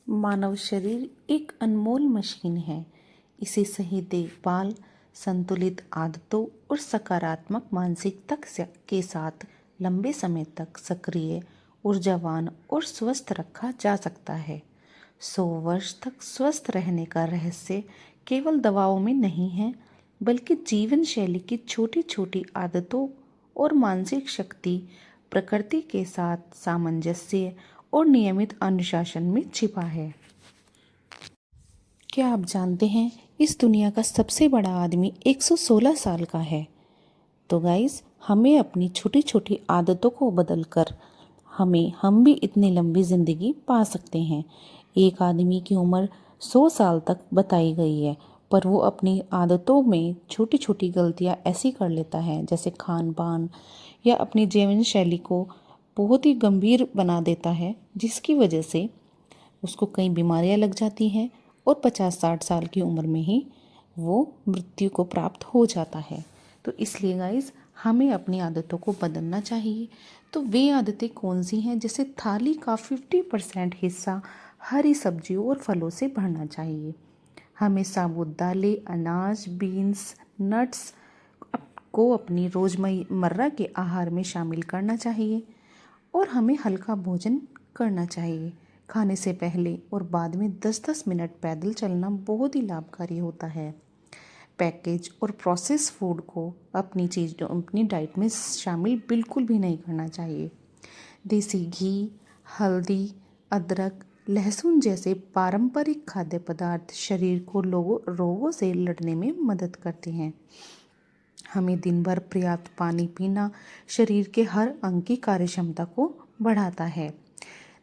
मानव शरीर एक अनमोल मशीन है। इसे सही देखभाल, संतुलित आदतों और सकारात्मक मानसिकता के साथ लंबे समय तक सक्रिय, ऊर्जावान और स्वस्थ रखा जा सकता है। 100 वर्ष तक स्वस्थ रहने का रहस्य केवल दवाओं में नहीं है, बल्कि जीवन शैली की छोटी छोटी आदतों और मानसिक शक्ति, प्रकृति के साथ सामंजस्य और नियमित अनुशासन में छिपा है। क्या आप जानते हैं इस दुनिया का सबसे बड़ा आदमी 116 साल का है। तो गाइस, हमें अपनी छोटी छोटी आदतों को बदलकर हम भी इतनी लंबी ज़िंदगी पा सकते हैं। एक आदमी की उम्र 100 साल तक बताई गई है, पर वो अपनी आदतों में छोटी छोटी गलतियां ऐसी कर लेता है, जैसे खान पान या अपनी जीवन शैली को बहुत ही गंभीर बना देता है, जिसकी वजह से उसको कई बीमारियां लग जाती हैं और 50-60 साल की उम्र में ही वो मृत्यु को प्राप्त हो जाता है। तो इसलिए गाइस, हमें अपनी आदतों को बदलना चाहिए। तो वे आदतें कौन सी हैं? जैसे थाली का 50% हिस्सा हरी सब्जियों और फलों से भरना चाहिए। हमें साबुत दालें, अनाज, बीन्स, नट्स को अपनी रोज़मर्रा के आहार में शामिल करना चाहिए और हमें हल्का भोजन करना चाहिए। खाने से पहले और बाद में 10-10 मिनट पैदल चलना बहुत ही लाभकारी होता है। पैकेज और प्रोसेस फूड को अपनी डाइट में शामिल बिल्कुल भी नहीं करना चाहिए। देसी घी, हल्दी, अदरक, लहसुन जैसे पारंपरिक खाद्य पदार्थ शरीर को रोगों से लड़ने में मदद करते हैं। हमें दिन भर पर्याप्त पानी पीना शरीर के हर अंग की कार्यक्षमता को बढ़ाता है।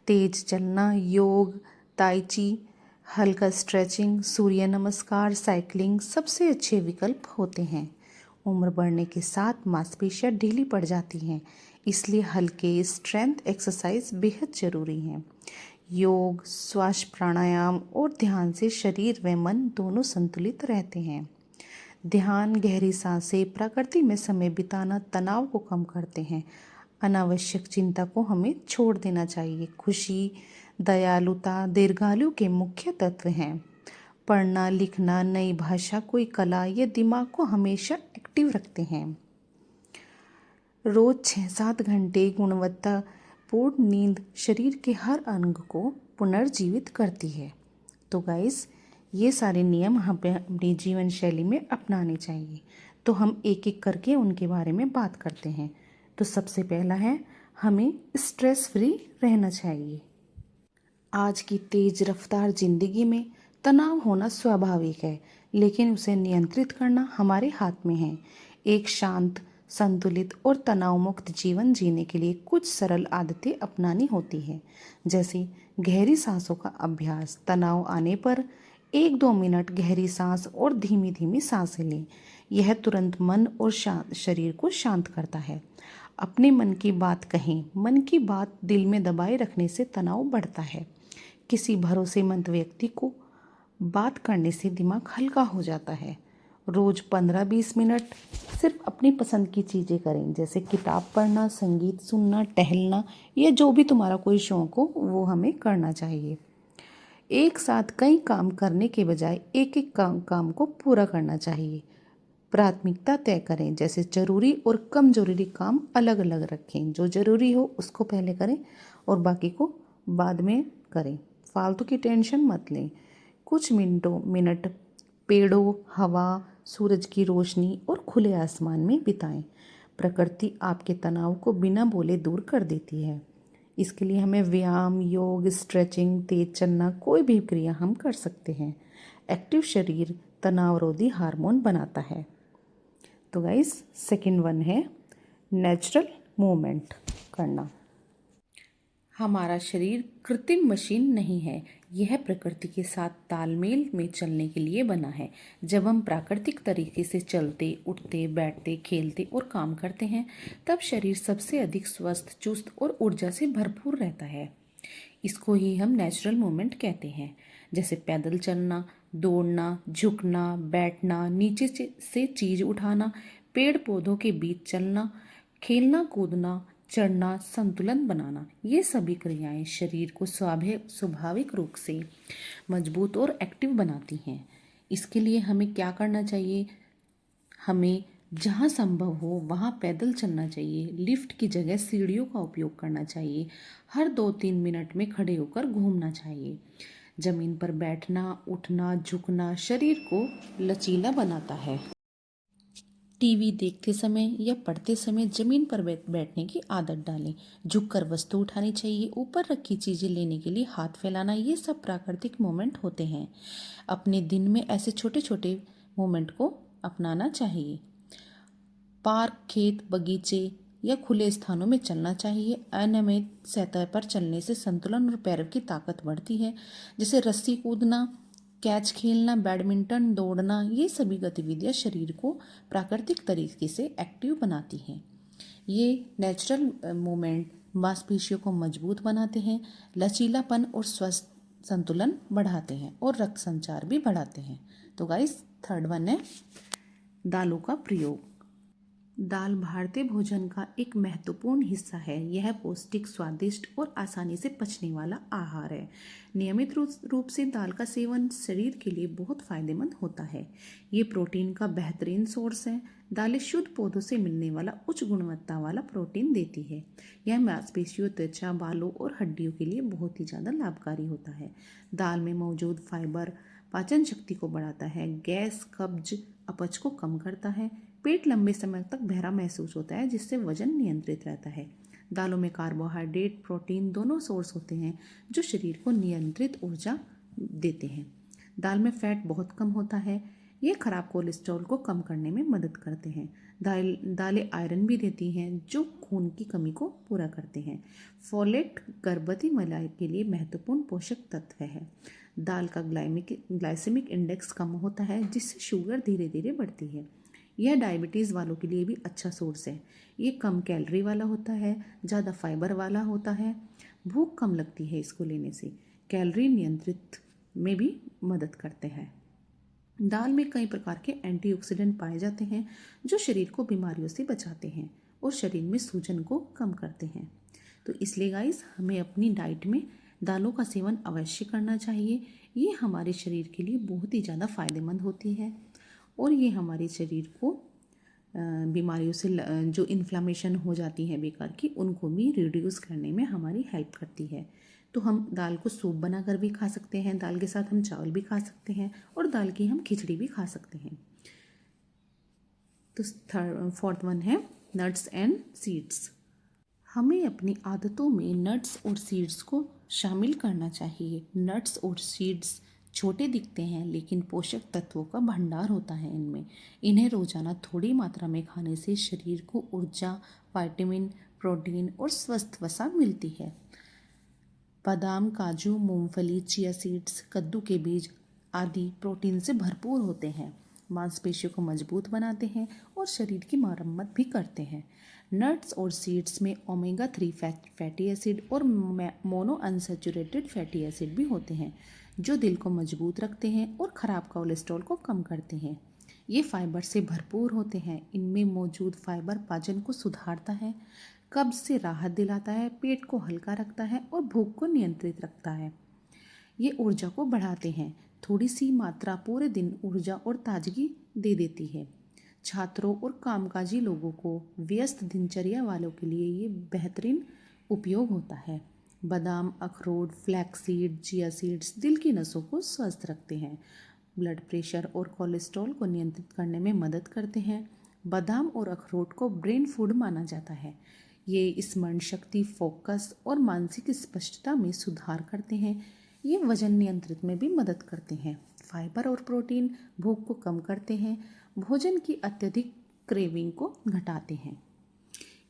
तेज चलना, योग, ताई ची, हल्का स्ट्रेचिंग, सूर्य नमस्कार, साइकिलिंग सबसे अच्छे विकल्प होते हैं। उम्र बढ़ने के साथ मांसपेशियां ढीली पड़ जाती हैं, इसलिए हल्के स्ट्रेंथ एक्सरसाइज बेहद ज़रूरी हैं। योग, श्वास प्राणायाम और ध्यान से शरीर व मन दोनों संतुलित रहते हैं। ध्यान, गहरी सांसें, प्रकृति में समय बिताना तनाव को कम करते हैं। अनावश्यक चिंता को हमें छोड़ देना चाहिए। खुशी, दयालुता दीर्घायु के मुख्य तत्व हैं। पढ़ना, लिखना, नई भाषा, कोई कला, ये दिमाग को हमेशा एक्टिव रखते हैं। रोज 6-7 घंटे गुणवत्तापूर्ण नींद शरीर के हर अंग को पुनर्जीवित करती है। तो गाइस, ये सारे नियम हमें अपनी जीवन शैली में अपनाने चाहिए। तो हम एक एक करके उनके बारे में बात करते हैं। तो सबसे पहला है, हमें स्ट्रेस फ्री रहना चाहिए। आज की तेज रफ्तार जिंदगी में तनाव होना स्वाभाविक है, लेकिन उसे नियंत्रित करना हमारे हाथ में है। एक शांत, संतुलित और तनाव मुक्त जीवन जीने के लिए कुछ सरल आदतें अपनानी होती हैं, जैसे गहरी सांसों का अभ्यास। तनाव आने पर 1-2 मिनट गहरी सांस और धीमी धीमी सांसें लें। यह तुरंत मन और शरीर को शांत करता है। अपने मन की बात कहें। मन की बात दिल में दबाए रखने से तनाव बढ़ता है। किसी भरोसेमंद व्यक्ति को बात करने से दिमाग हल्का हो जाता है। रोज 15-20 मिनट सिर्फ अपनी पसंद की चीज़ें करें, जैसे किताब पढ़ना, संगीत सुनना, टहलना या जो भी तुम्हारा कोई शौक हो वो हमें करना चाहिए। एक साथ कई काम करने के बजाय एक एक काम को पूरा करना चाहिए। प्राथमिकता तय करें, जैसे ज़रूरी और कम ज़रूरी काम अलग अलग रखें। जो ज़रूरी हो उसको पहले करें और बाकी को बाद में करें। फालतू की टेंशन मत लें। कुछ मिनट पेड़ों, हवा, सूरज की रोशनी और खुले आसमान में बिताएं। प्रकृति आपके तनाव को बिना बोले दूर कर देती है। इसके लिए हमें व्यायाम, योग, स्ट्रेचिंग, तेज चलना, कोई भी क्रिया हम कर सकते हैं। एक्टिव शरीर तनावरोधी हार्मोन बनाता है। तो गाइस, सेकंड वन है नेचुरल मूवमेंट करना। हमारा शरीर कृत्रिम मशीन नहीं है, यह प्रकृति के साथ तालमेल में चलने के लिए बना है। जब हम प्राकृतिक तरीके से चलते, उठते, बैठते, खेलते और काम करते हैं, तब शरीर सबसे अधिक स्वस्थ, चुस्त और ऊर्जा से भरपूर रहता है। इसको ही हम नेचुरल मूवमेंट कहते हैं, जैसे पैदल चलना, दौड़ना, झुकना, बैठना, नीचे से चीज उठाना, पेड़ पौधों के बीच चलना, खेलना कूदना, चढ़ना, संतुलन बनाना, ये सभी क्रियाएं शरीर को स्वाभाविक रूप से मजबूत और एक्टिव बनाती हैं। इसके लिए हमें क्या करना चाहिए? हमें जहाँ संभव हो वहाँ पैदल चलना चाहिए, लिफ्ट की जगह सीढ़ियों का उपयोग करना चाहिए, हर 2-3 मिनट में खड़े होकर घूमना चाहिए। जमीन पर बैठना, उठना, झुकना शरीर को लचीला बनाता है। टीवी देखते समय या पढ़ते समय जमीन पर बैठने की आदत डालें। झुककर वस्तु उठानी चाहिए, ऊपर रखी चीज़ें लेने के लिए हाथ फैलाना, ये सब प्राकृतिक मोमेंट होते हैं। अपने दिन में ऐसे छोटे छोटे मोमेंट को अपनाना चाहिए। पार्क, खेत, बगीचे या खुले स्थानों में चलना चाहिए। अनियमित सतह पर चलने से संतुलन और पैरों की ताकत बढ़ती है। जैसे रस्सी कूदना, कैच खेलना, बैडमिंटन, दौड़ना, ये सभी गतिविधियां शरीर को प्राकृतिक तरीके से एक्टिव बनाती हैं। ये नेचुरल मूवमेंट मांसपेशियों को मजबूत बनाते हैं, लचीलापन और स्वस्थ संतुलन बढ़ाते हैं और रक्त संचार भी बढ़ाते हैं। तो गाइस, थर्ड वन है दालों का प्रयोग। दाल भारतीय भोजन का एक महत्वपूर्ण हिस्सा है। यह पौष्टिक, स्वादिष्ट और आसानी से पचने वाला आहार है। नियमित रूप से दाल का सेवन शरीर के लिए बहुत फायदेमंद होता है। ये प्रोटीन का बेहतरीन सोर्स है। दालें शुद्ध पौधों से मिलने वाला उच्च गुणवत्ता वाला प्रोटीन देती है। यह मांसपेशियों, त्वचा, बालों और हड्डियों के लिए बहुत ही ज़्यादा लाभकारी होता है। दाल में मौजूद फाइबर पाचन शक्ति को बढ़ाता है, गैस, कब्ज, अपच को कम करता है। पेट लंबे समय तक भरा महसूस होता है, जिससे वजन नियंत्रित रहता है। दालों में कार्बोहाइड्रेट, प्रोटीन दोनों सोर्स होते हैं जो शरीर को नियंत्रित ऊर्जा देते हैं। दाल में फैट बहुत कम होता है। ये खराब कोलेस्ट्रॉल को कम करने में मदद करते हैं। दालें आयरन भी देती हैं जो खून की कमी को पूरा करते हैं। फोलेट गर्भवती महिला के लिए महत्वपूर्ण पोषक तत्व है। दाल का ग्लाइसेमिक इंडेक्स कम होता है, जिससे शुगर धीरे धीरे बढ़ती है। यह डायबिटीज़ वालों के लिए भी अच्छा सोर्स है। ये कम कैलोरी वाला होता है, ज़्यादा फाइबर वाला होता है। भूख कम लगती है इसको लेने से। कैलोरी नियंत्रित में भी मदद करते हैं। दाल में कई प्रकार के एंटीऑक्सीडेंट पाए जाते हैं जो शरीर को बीमारियों से बचाते हैं और शरीर में सूजन को कम करते हैं। तो इसलिए गाइस, हमें अपनी डाइट में दालों का सेवन अवश्य करना चाहिए। ये हमारे शरीर के लिए बहुत ही ज़्यादा फायदेमंद होती है और ये हमारे शरीर को बीमारियों से जो इन्फ्लामेशन हो जाती है बेकार की, उनको भी रिड्यूस करने में हमारी हेल्प करती है। तो हम दाल को सूप बनाकर भी खा सकते हैं, दाल के साथ हम चावल भी खा सकते हैं और दाल की हम खिचड़ी भी खा सकते हैं। तो फोर्थ वन है नट्स एंड सीड्स। हमें अपनी आदतों में नट्स और सीड्स को शामिल करना चाहिए। नट्स और सीड्स छोटे दिखते हैं लेकिन पोषक तत्वों का भंडार होता है इनमें। इन्हें रोजाना थोड़ी मात्रा में खाने से शरीर को ऊर्जा, विटामिन, प्रोटीन और स्वस्थ वसा मिलती है। बादाम, काजू, मूंगफली, चिया सीड्स, कद्दू के बीज आदि प्रोटीन से भरपूर होते हैं, मांसपेशियों को मजबूत बनाते हैं और शरीर की मरम्मत भी करते हैं। नट्स और सीड्स में ओमेगा 3 फैटी एसिड और मोनो अनसैचुरेटेड फैटी एसिड भी होते हैं जो दिल को मजबूत रखते हैं और ख़राब कोलेस्ट्रॉल को कम करते हैं। ये फाइबर से भरपूर होते हैं। इनमें मौजूद फाइबर पाचन को सुधारता है, कब्ज से राहत दिलाता है, पेट को हल्का रखता है और भूख को नियंत्रित रखता है। ये ऊर्जा को बढ़ाते हैं। थोड़ी सी मात्रा पूरे दिन ऊर्जा और ताजगी दे देती है। छात्रों और कामकाजी लोगों को, व्यस्त दिनचर्या वालों के लिए ये बेहतरीन उपयोग होता है। बादाम, अखरोट, फ्लैक्सीड, चिया सीड्स दिल की नसों को स्वस्थ रखते हैं, ब्लड प्रेशर और कोलेस्ट्रॉल को नियंत्रित करने में मदद करते हैं। बादाम और अखरोट को ब्रेन फूड माना जाता है। ये स्मरण शक्ति, फोकस और मानसिक स्पष्टता में सुधार करते हैं। ये वजन नियंत्रित में भी मदद करते हैं। फाइबर और प्रोटीन भूख को कम करते हैं, भोजन की अत्यधिक क्रेविंग को घटाते हैं।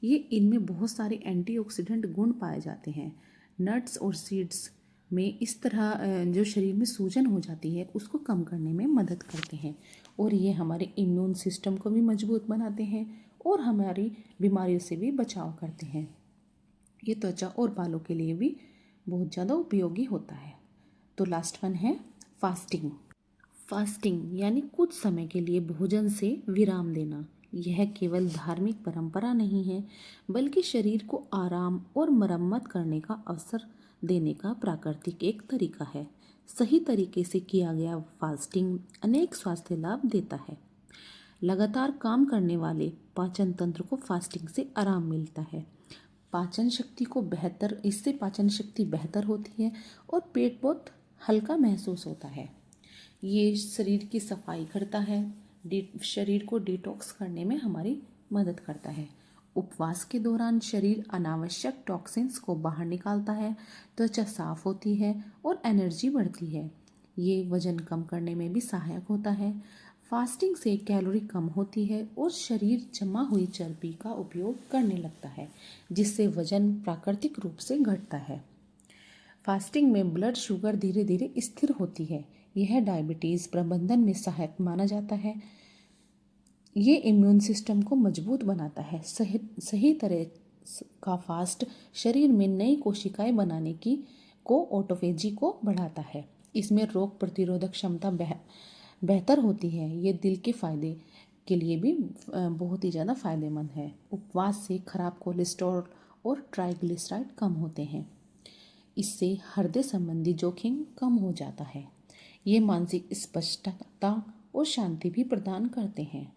ये इनमें बहुत सारे एंटीऑक्सीडेंट गुण पाए जाते हैं। नट्स और सीड्स में इस तरह जो शरीर में सूजन हो जाती है उसको कम करने में मदद करते हैं और ये हमारे इम्यून सिस्टम को भी मजबूत बनाते हैं और हमारी बीमारियों से भी बचाव करते हैं। ये त्वचा और बालों के लिए भी बहुत ज़्यादा उपयोगी होता है। तो लास्ट वन है फास्टिंग। फास्टिंग यानी कुछ समय के लिए भोजन से विराम देना। यह केवल धार्मिक परंपरा नहीं है, बल्कि शरीर को आराम और मरम्मत करने का अवसर देने का प्राकृतिक एक तरीका है। सही तरीके से किया गया फास्टिंग अनेक स्वास्थ्य लाभ देता है। लगातार काम करने वाले पाचन तंत्र को फास्टिंग से आराम मिलता है। इससे पाचन शक्ति बेहतर होती है और पेट बहुत हल्का महसूस होता है। ये शरीर की सफाई करता है, शरीर को डिटॉक्स करने में हमारी मदद करता है। उपवास के दौरान शरीर अनावश्यक टॉक्सिन्स को बाहर निकालता है, त्वचा साफ होती है और एनर्जी बढ़ती है। ये वजन कम करने में भी सहायक होता है। फास्टिंग से कैलोरी कम होती है और शरीर जमा हुई चर्बी का उपयोग करने लगता है, जिससे वजन प्राकृतिक रूप से घटता है। फास्टिंग में ब्लड शुगर धीरे धीरे स्थिर होती है। यह डायबिटीज़ प्रबंधन में सहायक माना जाता है। ये इम्यून सिस्टम को मजबूत बनाता है। सही तरह का फास्ट शरीर में नई कोशिकाएं बनाने की ऑटोफेजी को बढ़ाता है। इसमें रोग प्रतिरोधक क्षमता बेहतर होती है। ये दिल के फायदे के लिए भी बहुत ही ज़्यादा फायदेमंद है। उपवास से खराब कोलेस्ट्रॉल और ट्राइग्लिसराइड कम होते हैं। इससे हृदय संबंधी जोखिम कम हो जाता है। ये मानसिक स्पष्टता और शांति भी प्रदान करते हैं।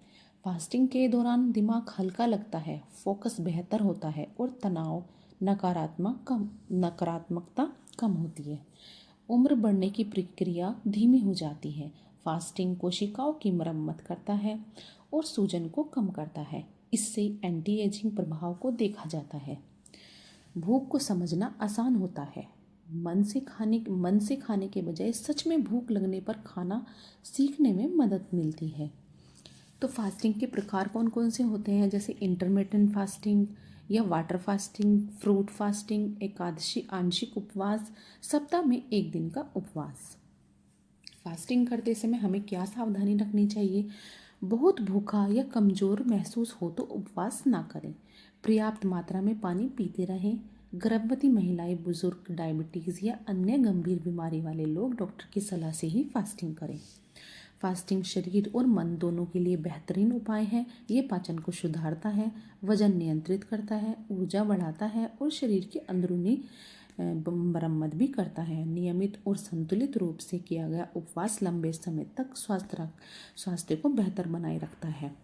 फास्टिंग के दौरान दिमाग हल्का लगता है, फोकस बेहतर होता है और तनाव नकारात्मकता कम होती है। उम्र बढ़ने की प्रक्रिया धीमी हो जाती है। फास्टिंग कोशिकाओं की मरम्मत करता है और सूजन को कम करता है। इससे एंटी एजिंग प्रभाव को देखा जाता है। भूख को समझना आसान होता है। मन से खाने के बजाय सच में भूख लगने पर खाना सीखने में मदद मिलती है। तो फास्टिंग के प्रकार कौन कौन से होते हैं, जैसे इंटरमिटेंट फास्टिंग या water fasting, fruit fasting, Ekadashi आंशिक उपवास, सप्ताह में एक दिन का उपवास। फास्टिंग करते समय हमें क्या सावधानी रखनी चाहिए? बहुत भूखा या कमज़ोर महसूस हो तो उपवास ना करें। पर्याप्त मात्रा में पानी पीते रहें। गर्भवती महिलाएं, बुजुर्ग, डायबिटीज़ या अन्य गंभीर बीमारी वाले लोग डॉक्टर की सलाह से ही फास्टिंग करें। फास्टिंग शरीर और मन दोनों के लिए बेहतरीन उपाय है। ये पाचन को सुधारता है, वजन नियंत्रित करता है, ऊर्जा बढ़ाता है और शरीर की अंदरूनी मरम्मत भी करता है। नियमित और संतुलित रूप से किया गया उपवास लंबे समय तक स्वास्थ्य को बेहतर बनाए रखता है।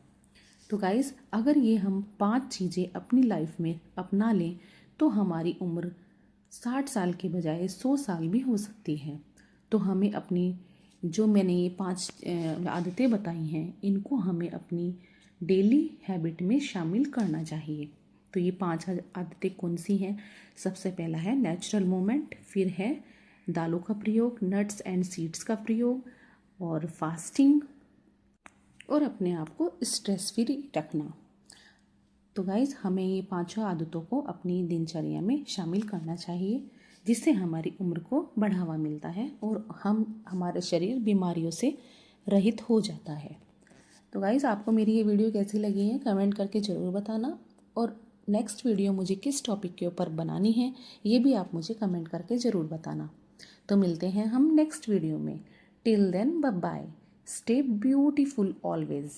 तो गाइस, अगर ये हम 5 चीज़ें अपनी लाइफ में अपना लें तो हमारी उम्र 60 साल के बजाय 100 साल भी हो सकती है। तो हमें अपनी जो मैंने ये 5 आदतें बताई हैं, इनको हमें अपनी डेली हैबिट में शामिल करना चाहिए। तो ये 5 आदतें कौन सी हैं? सबसे पहला है नेचुरल मूवमेंट, फिर है दालों का प्रयोग, नट्स एंड सीड्स का प्रयोग, और फास्टिंग, और अपने आप को स्ट्रेस फ्री रखना। तो गाइज़, हमें ये 5 आदतों को अपनी दिनचर्या में शामिल करना चाहिए, जिससे हमारी उम्र को बढ़ावा मिलता है और हमारे शरीर बीमारियों से रहित हो जाता है। तो गाइज़, आपको मेरी ये वीडियो कैसी लगी है कमेंट करके ज़रूर बताना, और नेक्स्ट वीडियो मुझे किस टॉपिक के ऊपर बनानी है ये भी आप मुझे कमेंट करके ज़रूर बताना। तो मिलते हैं हम नेक्स्ट वीडियो में। Till then, bye bye, stay beautiful always.